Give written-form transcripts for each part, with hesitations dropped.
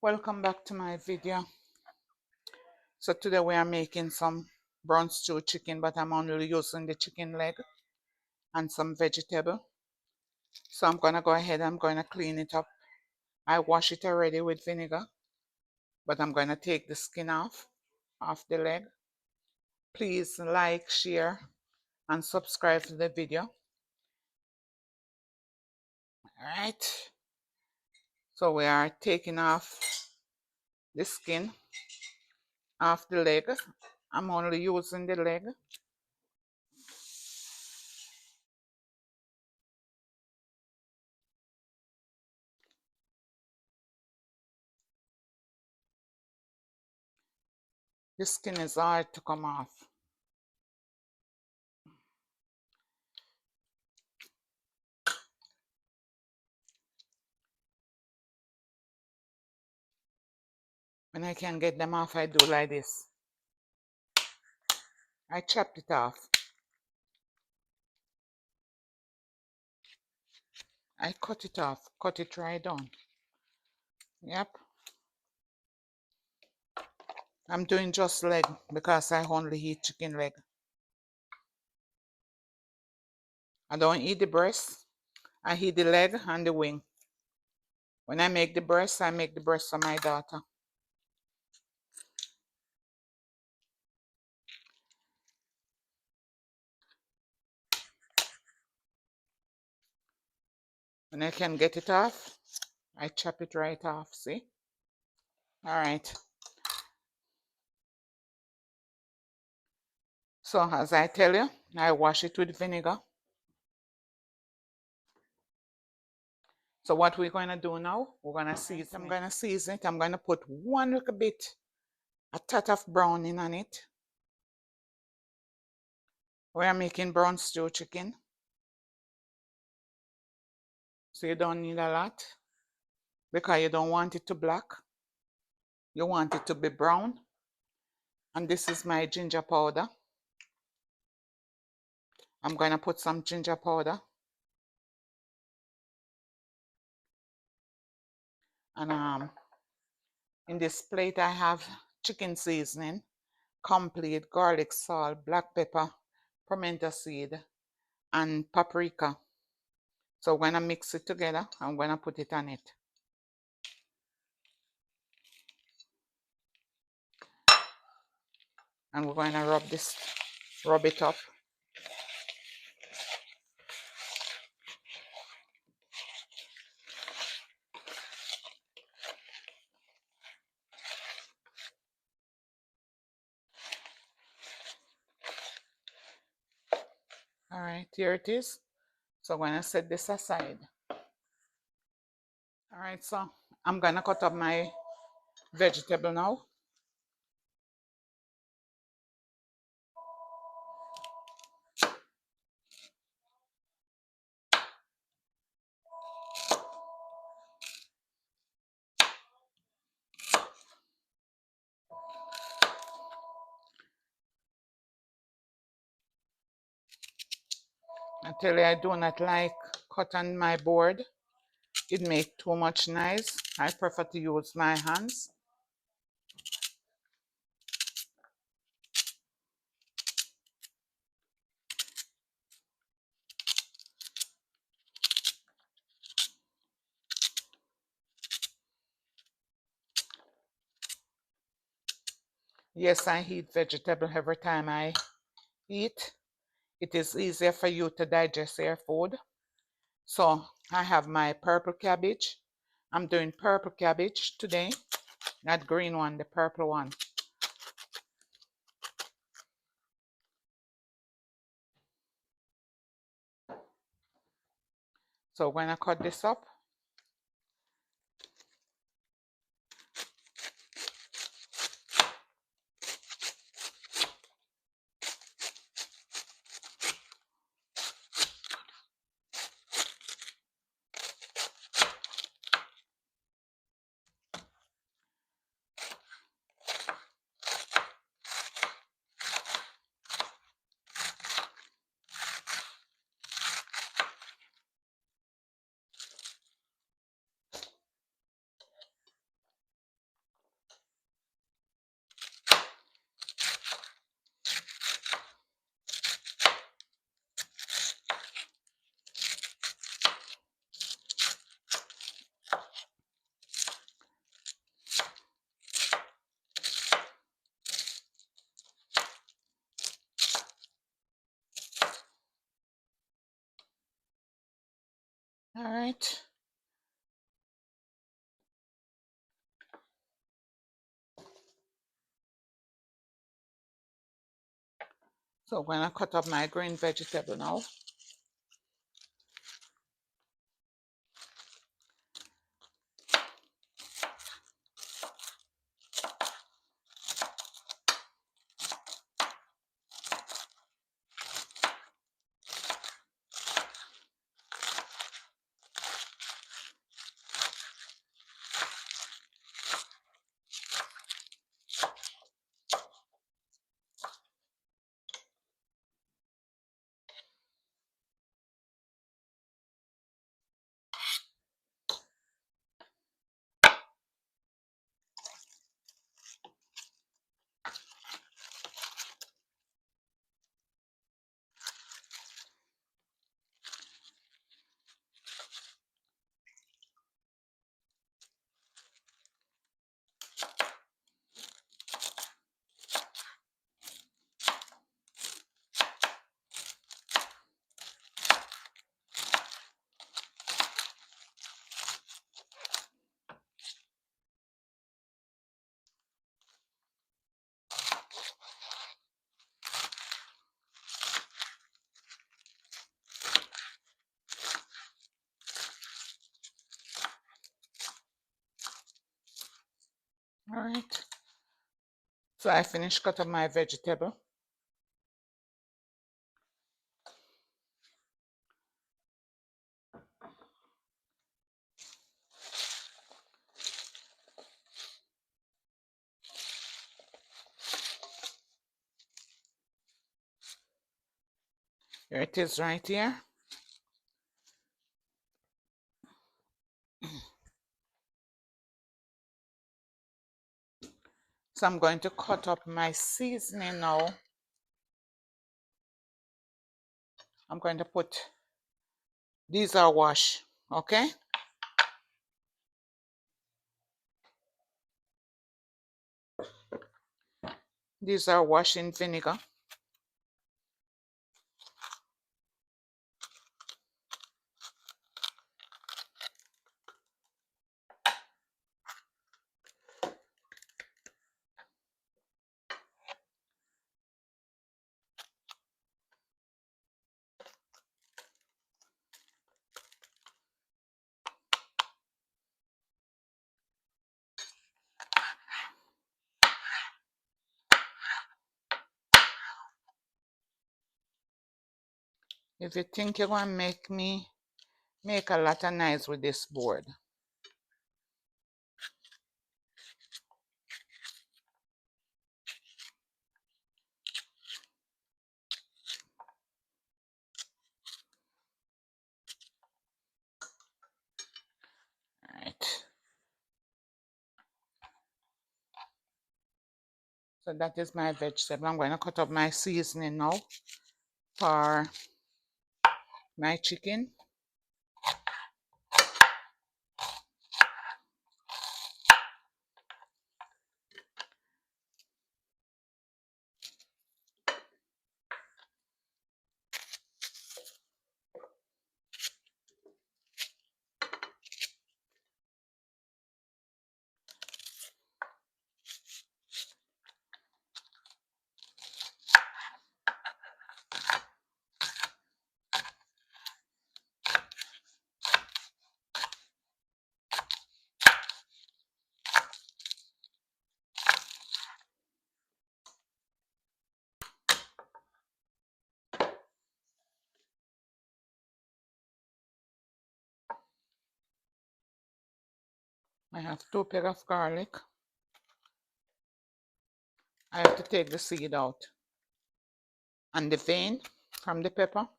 Welcome back to my video. So today we are making some brown stew chicken, but I'm only using the chicken leg and some vegetable. So I'm gonna go ahead, I'm gonna clean it up. I wash it already with vinegar, but I'm gonna take the skin off the leg. Please like, share, and subscribe to the video. Alright. So we are taking off the skin off the leg. I'm only using the leg. The skin is hard to come off. When I can get them off, I do like this. I chopped it off. I cut it off, cut it right down. Yep. I'm doing just leg because I only eat chicken leg. I don't eat the breast. I eat the leg and the wing. When I make the breast, I make the breast for my daughter. When I can get it off, I chop it right off, see? All right. So as I tell you, I wash it with vinegar. So what we're going to do now, we're going to season it. I'm going to season it. I'm going to put one little bit, a touch of browning on it. We are making brown stew chicken. So you don't need a lot because you don't want it to black. You want it to be brown. And this is my ginger powder. I'm going to put some ginger powder. And in this plate I have chicken seasoning, complete, garlic salt, black pepper, pimento seed, and paprika. So when I mix it together, I'm going to put it on it. And we're going to rub it up. All right, here it is. So I'm going to set this aside. All right, so I'm going to cut up my vegetable now. I tell you, I do not like cut on my board. It makes too much noise. I prefer to use my hands. Yes, I eat vegetable every time I eat. It is easier for you to digest your food. So I have my purple cabbage. I'm doing purple cabbage today, not green one, the purple one. So when I cut this up, So I'm going to cut up my green vegetable now. All right. So I finished cut up my vegetable. Here it is right here. So I'm going to cut up my seasoning now. I'm going to put, these are washed, okay? These are washed in vinegar. If you think you're going to make a lot of noise with this board. All right. So that is my vegetable. I'm going to cut up my seasoning now for my chicken. I have 2 pegs of garlic. I have to take the seed out and the vein from the pepper.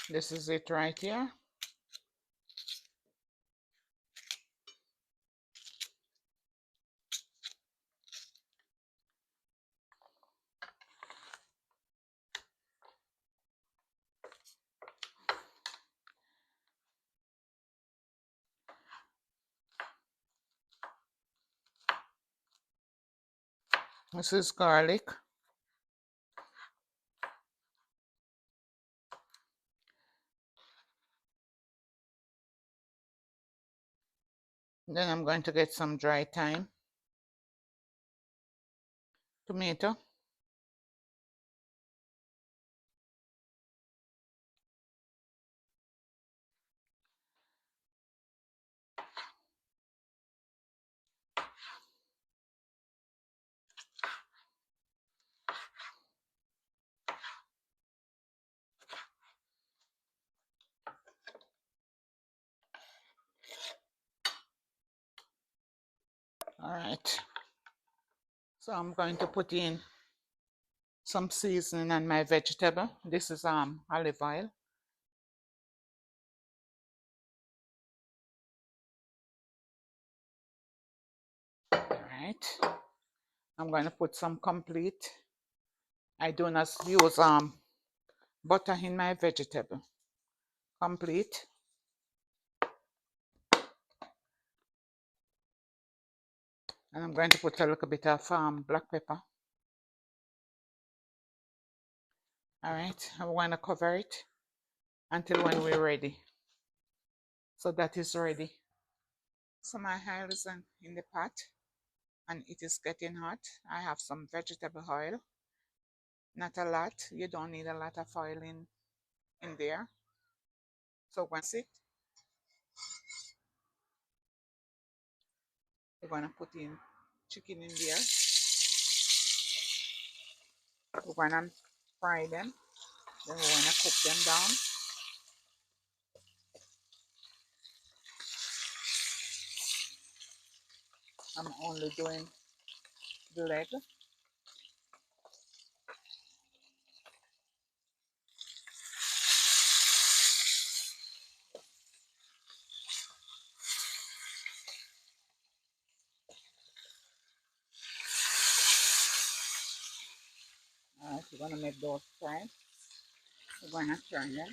This is it right here. This is garlic. Then I'm going to get some dry thyme, tomato, all right. So I'm going to put in some seasoning on my vegetable. This is olive oil. All right. I'm going to put some complete. I do not use butter in my vegetable. Complete. And I'm going to put a little bit of black pepper. All right. I'm going to cover it until when we're ready. So that is ready. So my oil is in the pot and it is getting hot. I have some vegetable oil. Not a lot. You don't need a lot of oil in there. So once it, we're going to put in chicken in there. We're going to fry them. Then we're going to cook them down. I'm only doing the leg. Alright, we're going to make those fries. We're going to turn them.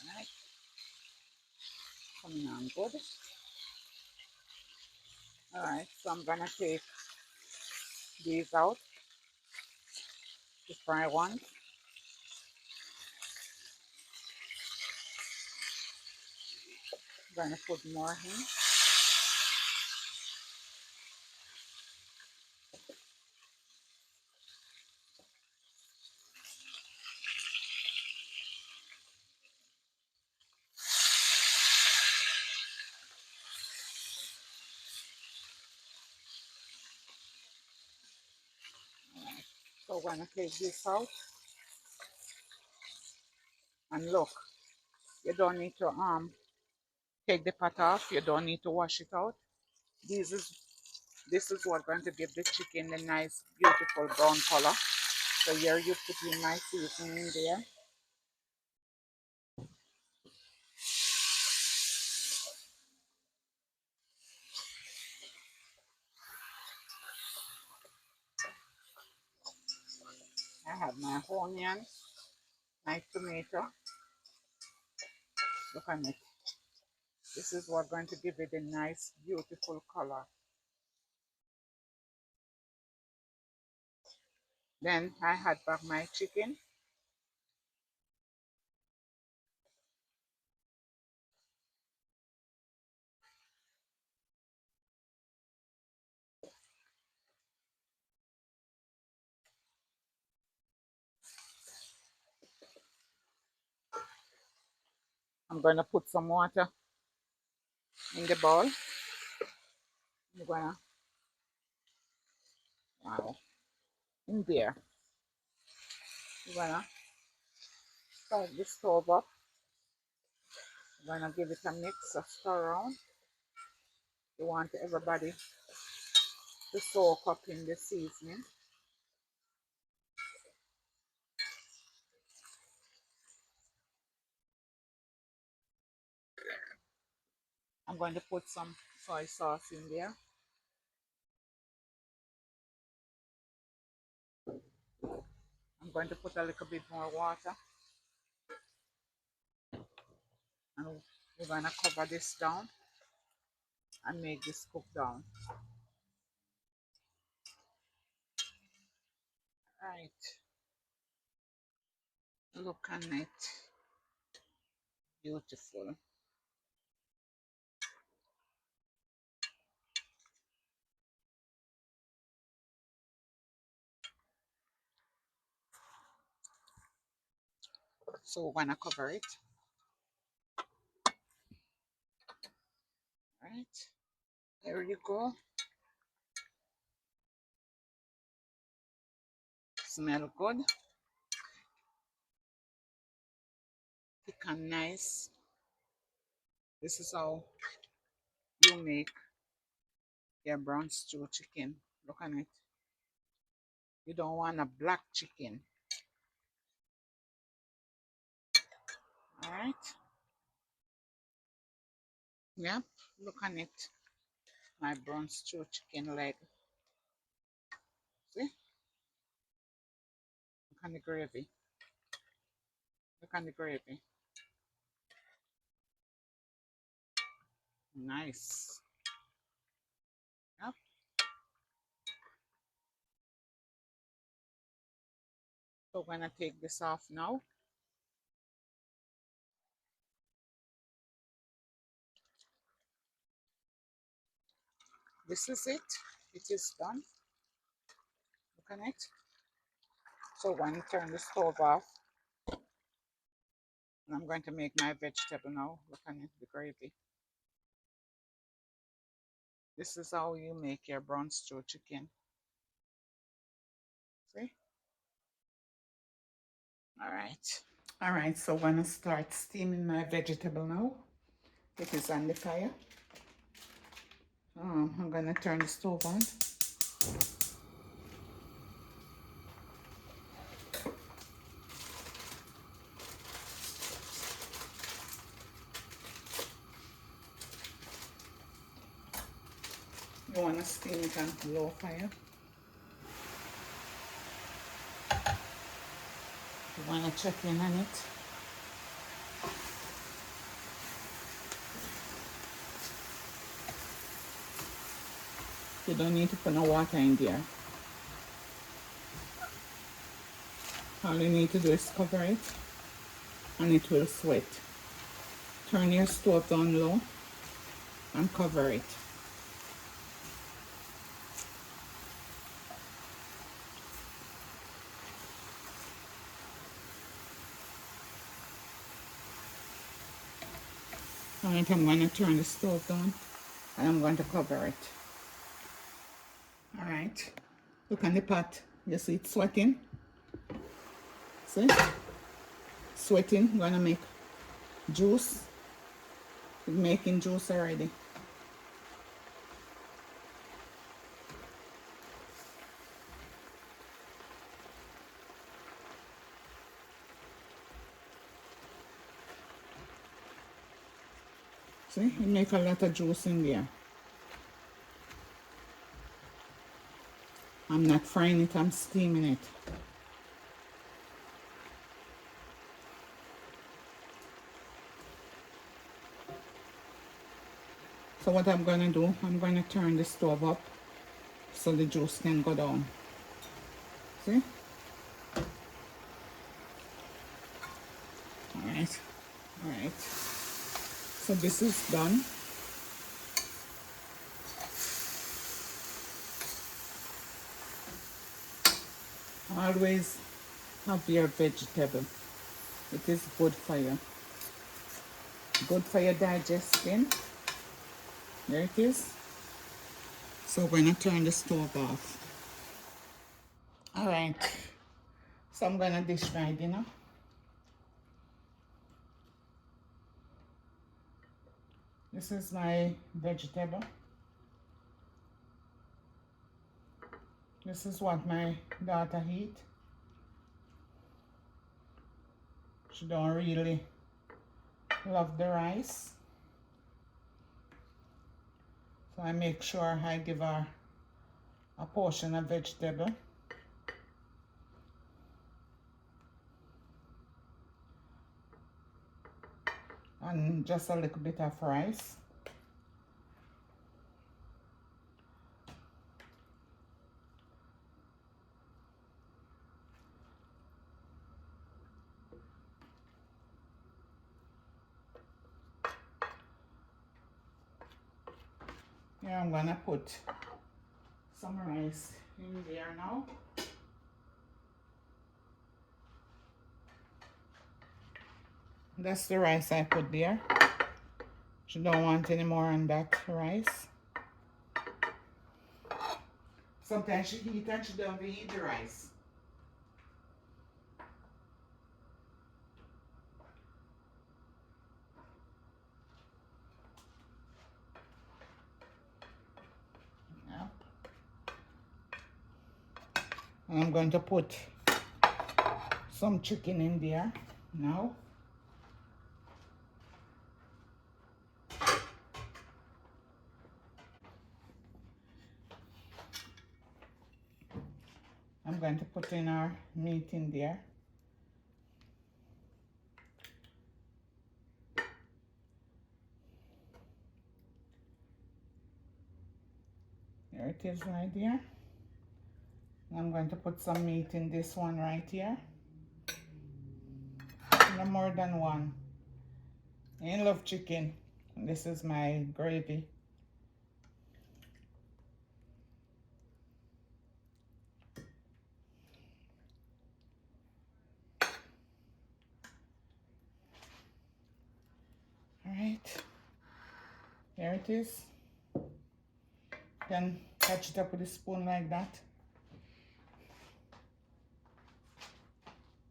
Alright, coming on good. Alright, so I'm going to take these out, the fry ones. I'm going to put more in. So we're going to take this out. And look, you don't need to take the pot off. You don't need to wash it out. This is what's going to give the chicken the nice, beautiful brown color. So here you put in my seasoning in there. I have my onion, my tomato. Look at it. This is what's going to give it a nice, beautiful color. Then I had back my chicken. I'm going to put some water in the bowl. I'm going to, wow, in there. I'm going to start the stove up. I'm going to give it a mix, a stir around. You want everybody to soak up in the seasoning. I'm going to put some soy sauce in there. I'm going to put a little bit more water. And we're going to cover this down. and make this cook down. Right, look at it, beautiful. So we're gonna cover it. Right, there you go. Smell good, thick and nice. This is how you make your brown stew chicken. Look at it. You don't want a black chicken. All right. Yep. Look at it. My brown stew chicken leg. See? Look at the gravy. Look at the gravy. Nice. Yep. So we're gonna take this off now. This is it. It is done. Look at it. So we're going to turn the stove off. And I'm going to make my vegetable now. Look at it, the gravy. This is how you make your brown stew chicken. See? All right. All right, so I'm going to start steaming my vegetable now. It is on the fire. I'm going to turn the stove on. You want to steam it on low fire. You want to check in on it. You don't need to put no water in there. All you need to do is cover it and it will sweat. Turn your stove down low and cover it. Alright, I'm going to turn the stove down and I'm going to cover it. Alright, look on the pot. You see it sweating? See? Sweating. I'm going to make juice. It's making juice already. See? It make a lot of juice in there. I'm not frying it, I'm steaming it. So what I'm going to do, I'm going to turn the stove up so the juice can go down. See? Alright. Alright. So this is done. Always have your vegetable. It is good for you. Good for your digestion. There it is. So we're going to turn the stove off. Alright. So I'm going to dish my dinner. This is my vegetable. This is what my daughter eat. She don't really love the rice. So I make sure I give her a portion of vegetable. And just a little bit of rice. Here I'm gonna put some rice in there now. That's the rice I put there. You don't want any more on that rice. Sometimes she eat and she don't eat the rice. Yep. And I'm going to put some chicken in there now. I'm going to put in our meat in there. There it is right there. I'm going to put some meat in this one right here. No more than one. I love chicken. This is my gravy. Alright. There it is. Then catch it up with a spoon like that.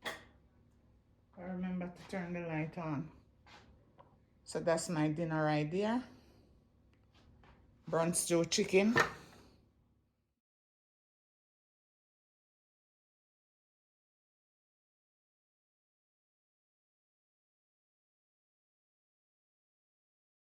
I remember to turn the light on. So that's my dinner idea. Brown stew chicken.